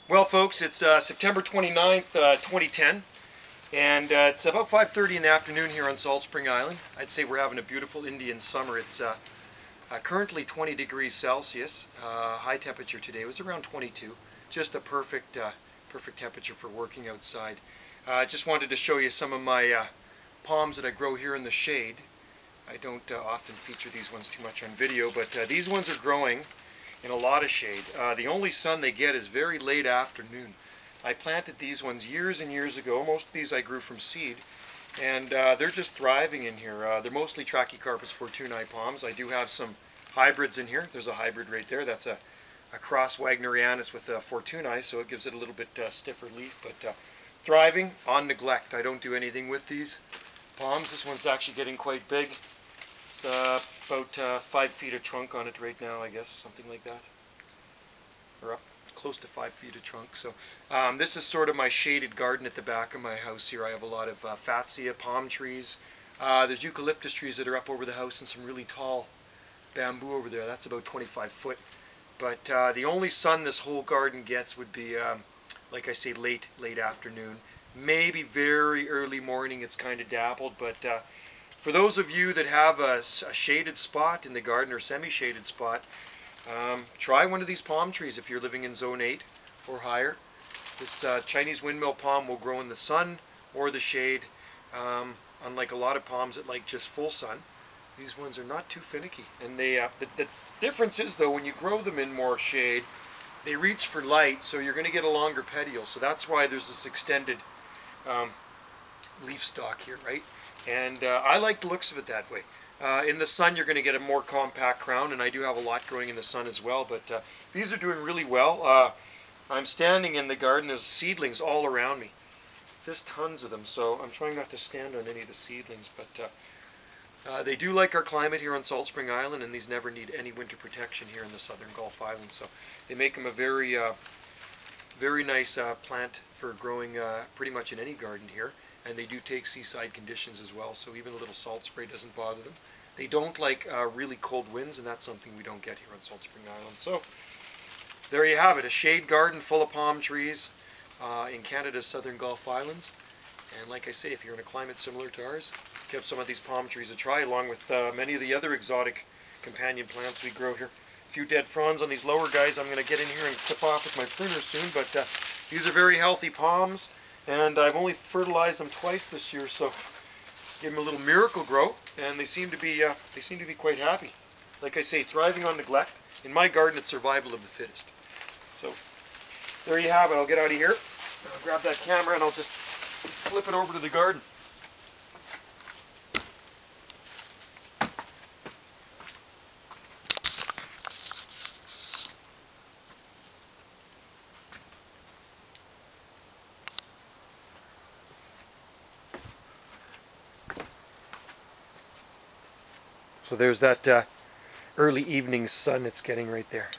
Well, folks, it's September 29th, 2010, and it's about 5:30 in the afternoon here on Salt Spring Island. I'd say we're having a beautiful Indian summer. It's currently 20 degrees Celsius. High temperature today was around 22. Just a perfect temperature for working outside. Just wanted to show you some of my palms that I grow here in the shade. I don't often feature these ones too much on video, but these ones are growing in a lot of shade. The only sun they get is very late afternoon. I planted these ones years and years ago. Most of these I grew from seed, and they're just thriving in here. They're mostly Trachycarpus fortunei palms. I do have some hybrids in here. There's a hybrid right there. That's a cross Wagnerianus with fortunei, so it gives it a little bit stiffer leaf, but thriving on neglect. I don't do anything with these palms. This one's actually getting quite big. It's about 5 feet of trunk on it right now, I guess, something like that. Or up close to 5 feet of trunk. So this is sort of my shaded garden at the back of my house here. I have a lot of fatsia, palm trees. There's eucalyptus trees that are up over the house and some really tall bamboo over there. That's about 25 foot. But the only sun this whole garden gets would be, like I say, late afternoon. Maybe very early morning. It's kind of dappled, but for those of you that have a shaded spot in the garden or semi-shaded spot, try one of these palm trees if you're living in zone 8 or higher. This Chinese windmill palm will grow in the sun or the shade. Unlike a lot of palms that like just full sun, these ones are not too finicky. And they the difference is, though, when you grow them in more shade, they reach for light, so you're going to get a longer petiole. So that's why there's this extended leaf stalk here, right? And I like the looks of it that way. In the sun, you're going to get a more compact crown, and I do have a lot growing in the sun as well, but these are doing really well. I'm standing in the garden. There's seedlings all around me. Just tons of them, so I'm trying not to stand on any of the seedlings, but they do like our climate here on Salt Spring Island, and these never need any winter protection here in the southern Gulf Islands, so they make them a very nice plant for growing pretty much in any garden here. And they do take seaside conditions as well, so even a little salt spray doesn't bother them. They don't like really cold winds, and that's something we don't get here on Salt Spring Island. So there you have it, a shade garden full of palm trees in Canada's southern Gulf Islands. And like I say, if you're in a climate similar to ours, give some of these palm trees a try, along with many of the other exotic companion plants we grow here. A few dead fronds on these lower guys I'm going to get in here and clip off with my pruner soon, but these are very healthy palms. And I've only fertilized them twice this year, so give them a little miracle grow, and they seem to be quite happy. Like I say, thriving on neglect. In my garden, it's survival of the fittest. So there you have it. I'll get out of here. I'll grab that camera and I'll just flip it over to the garden. So there's that early evening sun it's getting right there.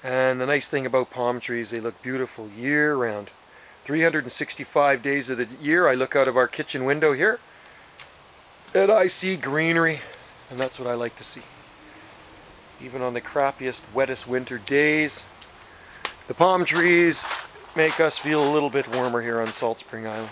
And the nice thing about palm trees, they look beautiful year-round. 365 days of the year, I look out of our kitchen window here, and I see greenery, and that's what I like to see. Even on the crappiest, wettest winter days, the palm trees make us feel a little bit warmer here on Salt Spring Island.